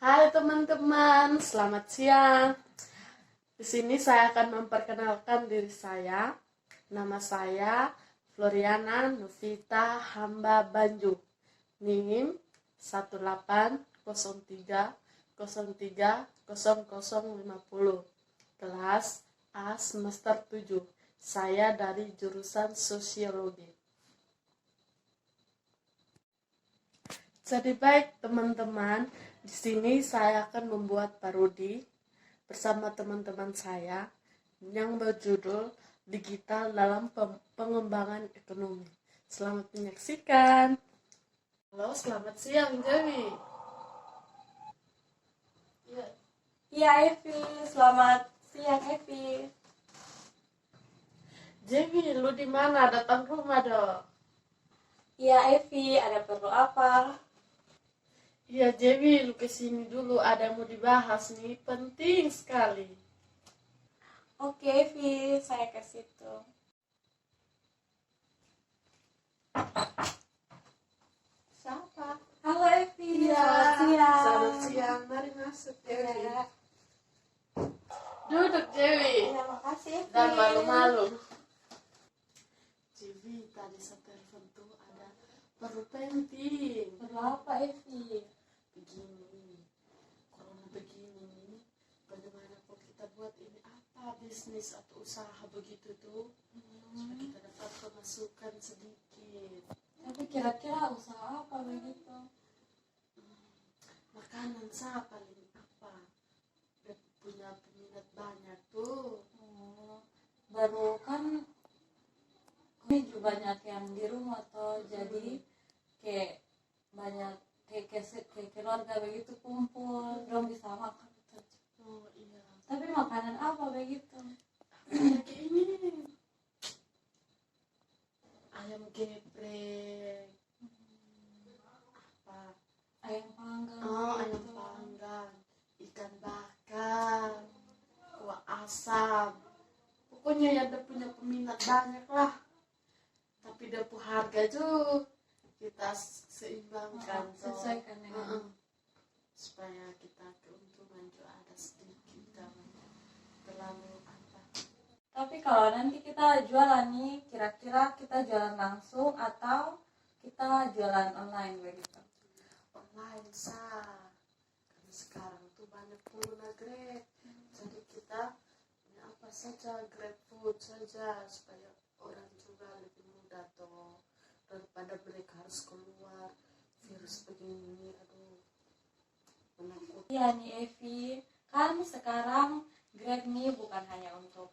Hai teman-teman, selamat siang. Di sini saya akan memperkenalkan diri saya. Nama saya Floriana Novita Hamba Banju. NIM 180303050. Kelas A semester 7. Saya dari jurusan Sosiologi. Jadi baik teman-teman, di sini saya akan membuat parodi bersama teman-teman saya yang berjudul Digital dalam Pengembangan Ekonomi. Selamat menyaksikan. Halo, selamat siang Dewi. Iya Evi, selamat siang Evi. Dewi, lu di mana? Datang rumah dong. Iya Evi, ada perlu apa? Iya Dewi, lu kesini dulu, ada yang mau dibahas nih, penting sekali. Oke Evi, saya ke situ. Siapa? Halo Evi, Iya, selamat siang. selamat siang. Mari masuk Dewi. Iya, Duduk Dewi. iya makasih Evi. Dan malu-malu. Dewi, tadi saya telepon tuh ada perlu penting. Perlu apa Evi? Begini, corona begini, bagaimana kok kita buat ini apa, bisnis atau usaha begitu tuh, supaya kita dapat pemasukan sedikit. Tapi kira-kira usaha apa begitu? Makanan saya paling apa, dia punya peminat banyak tuh. Baru kan kami juga banyak yang di rumah toh, jadi kayak banyak kayak keluarga begitu kumpul, belum bisa makan. Oh iya, Tapi makanan apa begitu? kayak ini ayam geprek, apa, Ayam panggang. ayam gitu. panggang, ikan bakar, kuah asam. Pokoknya ya dia punya peminat banyak lah. Tapi dia punya harga tuh kita seimbangkan toh. Sesuaikan dengan Supaya kita keuntungan juga ada sedikit, jangan terlalu apa. Tapi kalau nanti kita jualan nih, kira-kira kita jualan langsung atau kita jualan online begitu? Online karena sekarang tuh banyak pengguna Grab, jadi kita punya apa saja, Grab Food saja, supaya orang juga lebih mudah toh, daripada mereka harus keluar virus begini. Aduh, menakut. Iya nih Evi, kan sekarang Grab nih bukan hanya untuk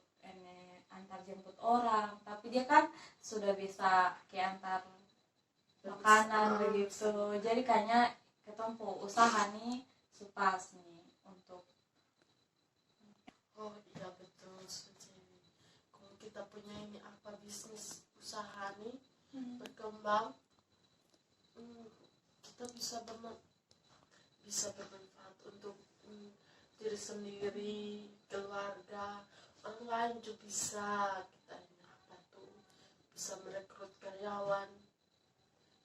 antar jemput orang, tapi dia kan sudah bisa kayak antar makanan begitu. Jadi kayaknya ketompo usaha nih supas nih untuk Oh iya betul, setuju. Kalau kita punya ini apa, bisnis usaha nih berkembang, kita bisa bermanfaat untuk diri sendiri, keluarga, orang lain juga bisa. Kita ini apa tuh, bisa merekrut karyawan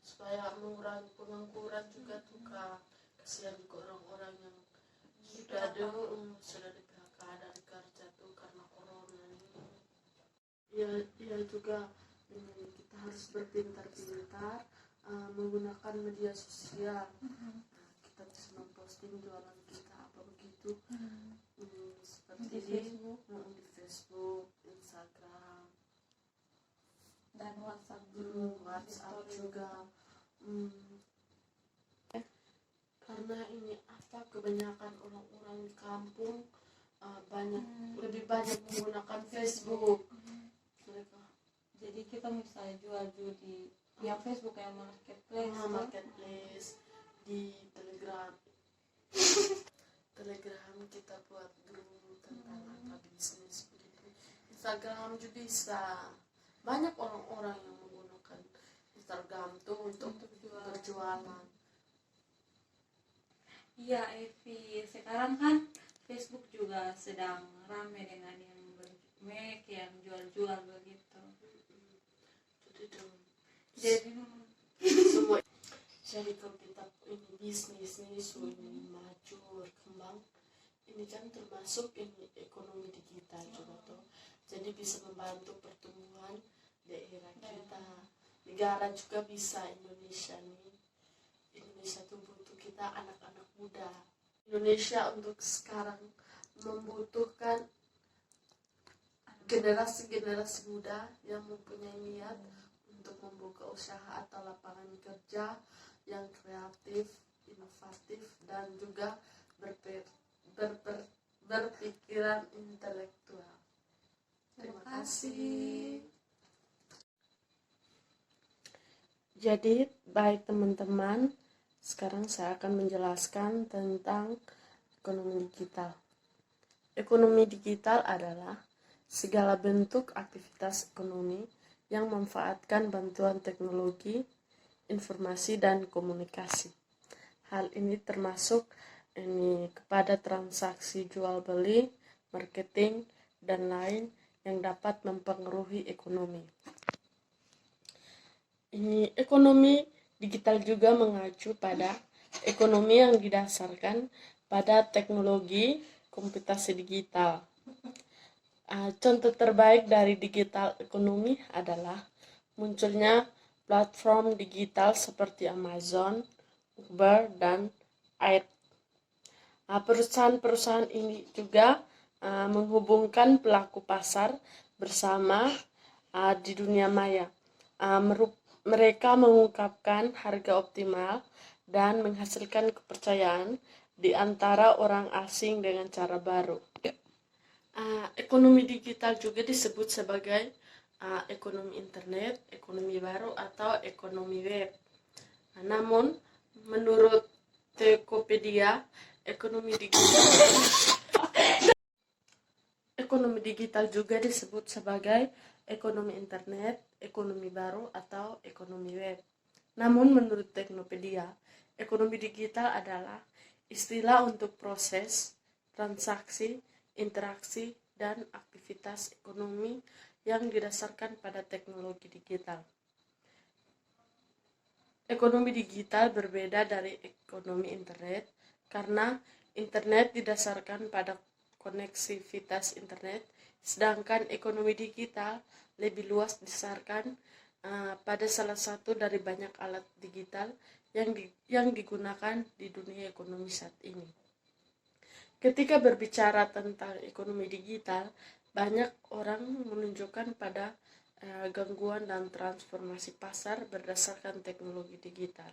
supaya mengurangi pengangguran juga tuh Kak. Kasihan juga orang-orang yang sudah di PHK dari kerja tuh karena corona ini. Iya juga, kita harus berpintar-pintar menggunakan media sosial. Kita bisa memposting jualan kita apa begitu, seperti di Facebook di Facebook, Instagram, dan WhatsApp WhatsApp juga. Karena ini apa, kebanyakan orang-orang di kampung lebih banyak menggunakan Facebook. Mereka Jadi kita bisa jual di yang Facebook yang marketplace. marketplace, di Telegram. Telegram kita buat grup tentang apa bisnis begitu. Instagram juga bisa. Banyak orang-orang yang menggunakan Instagram tuh untuk berjualan. Iya Evi, sekarang kan Facebook juga sedang ramai dengan yang jual-jual begitu. Jadi Semua. Jadi kalau kita ini bisnis nih, ini maju ini kan termasuk ini ekonomi digital juga tuh. Jadi bisa membantu pertumbuhan daerah kita. Negara juga bisa, Indonesia nih. Indonesia tuh butuh kita anak-anak muda. Indonesia untuk sekarang membutuhkan generasi-generasi muda yang mempunyai niat untuk membuka usaha atau lapangan kerja yang kreatif, inovatif, dan juga berpikiran intelektual. Terima kasih. Jadi, baik teman-teman, sekarang saya akan menjelaskan tentang ekonomi digital. Ekonomi digital adalah segala bentuk aktivitas ekonomi yang memanfaatkan bantuan teknologi, informasi, dan komunikasi. Hal ini termasuk kepada transaksi jual beli, marketing, dan lain yang dapat mempengaruhi ekonomi. Ekonomi digital juga mengacu pada ekonomi yang didasarkan pada teknologi komputasi digital. Contoh terbaik dari digital ekonomi adalah munculnya platform digital seperti Amazon, Uber, dan Aid. Perusahaan-perusahaan ini juga menghubungkan pelaku pasar bersama di dunia maya. Mereka mengungkapkan harga optimal dan menghasilkan kepercayaan di antara orang asing dengan cara baru. Ekonomi digital juga disebut sebagai ekonomi internet, ekonomi baru, atau ekonomi web. Namun, menurut Tokopedia, ekonomi digital juga disebut sebagai ekonomi internet, ekonomi baru, atau ekonomi web. Namun menurut Tokopedia, ekonomi digital adalah istilah untuk proses, transaksi, interaksi, dan aktivitas ekonomi yang didasarkan pada teknologi digital. Ekonomi digital berbeda dari ekonomi internet karena internet didasarkan pada koneksivitas internet, sedangkan ekonomi digital lebih luas didasarkan pada salah satu dari banyak alat digital yang digunakan di dunia ekonomi saat ini. Ketika berbicara tentang ekonomi digital, banyak orang menunjukkan pada gangguan dan transformasi pasar berdasarkan teknologi digital.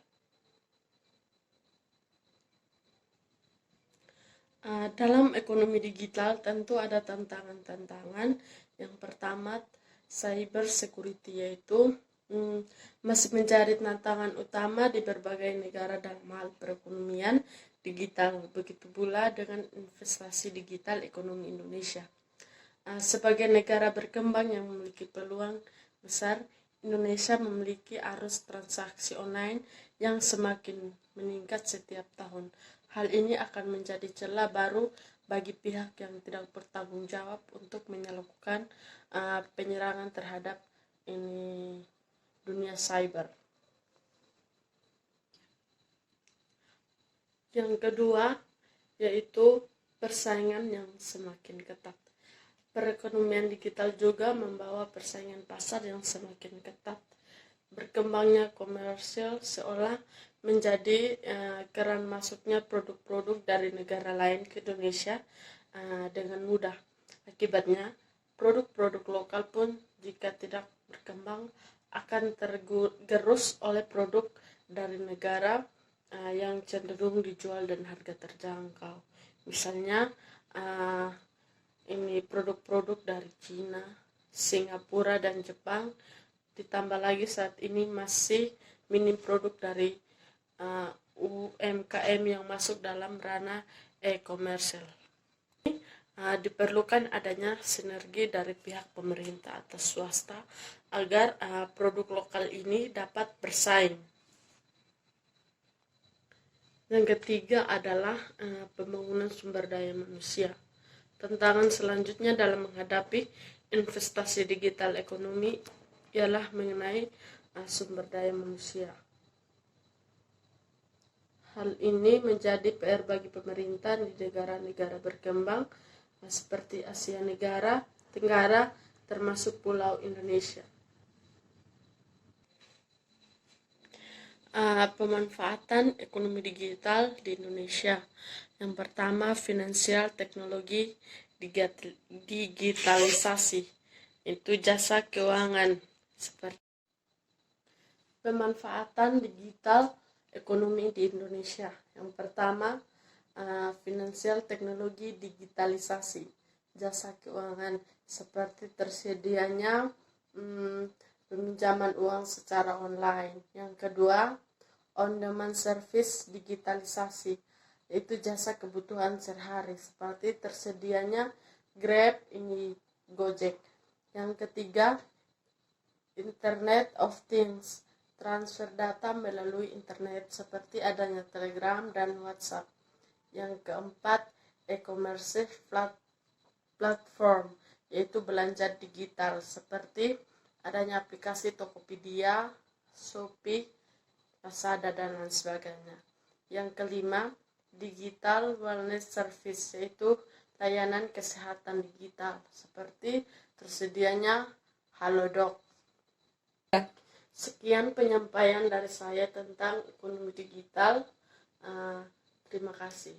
Dalam ekonomi digital tentu ada tantangan-tantangan. Yang pertama, cyber security, yaitu masih menjadi tantangan utama di berbagai negara dalam hal perekonomian digital. Begitu pula dengan investasi digital ekonomi Indonesia. Sebagai negara berkembang yang memiliki peluang besar, Indonesia memiliki arus transaksi online yang semakin meningkat setiap tahun. Hal ini akan menjadi celah baru bagi pihak yang tidak bertanggung jawab untuk melakukan penyerangan terhadap dunia cyber. Yang kedua, yaitu persaingan yang semakin ketat. Perekonomian digital juga membawa persaingan pasar yang semakin ketat. Berkembangnya komersil seolah menjadi keran masuknya produk-produk dari negara lain ke Indonesia dengan mudah. Akibatnya, produk-produk lokal pun jika tidak berkembang akan tergerus oleh produk dari negara yang cenderung dijual dan harga terjangkau. Misalnya ini produk-produk dari Cina, Singapura, dan Jepang. Ditambah lagi saat ini masih minim produk dari UMKM yang masuk dalam ranah e-komersil. Diperlukan adanya sinergi dari pihak pemerintah atau swasta agar produk lokal ini dapat bersaing. Yang ketiga adalah pembangunan sumber daya manusia. Tantangan selanjutnya dalam menghadapi investasi digital ekonomi ialah mengenai sumber daya manusia. Hal ini menjadi PR bagi pemerintah di negara-negara berkembang seperti Asia Tenggara, termasuk Pulau Indonesia. Pemanfaatan ekonomi digital di Indonesia. Yang pertama, finansial teknologi digitalisasi. Itu jasa keuangan seperti pemanfaatan digital ekonomi di Indonesia. Yang pertama, finansial teknologi digitalisasi, jasa keuangan seperti tersedianya peminjaman uang secara online. Yang kedua, on-demand service digitalisasi, yaitu jasa kebutuhan sehari-hari seperti tersedianya Grab, Gojek. Yang ketiga, Internet of Things, transfer data melalui internet seperti adanya Telegram dan WhatsApp. Yang keempat, e-commerce platform, yaitu belanja digital seperti adanya aplikasi Tokopedia, Shopee, Lazada, dan lain sebagainya. Yang kelima, digital wellness service, yaitu layanan kesehatan digital seperti tersedianya Halodoc. Sekian penyampaian dari saya tentang ekonomi digital. Terima kasih.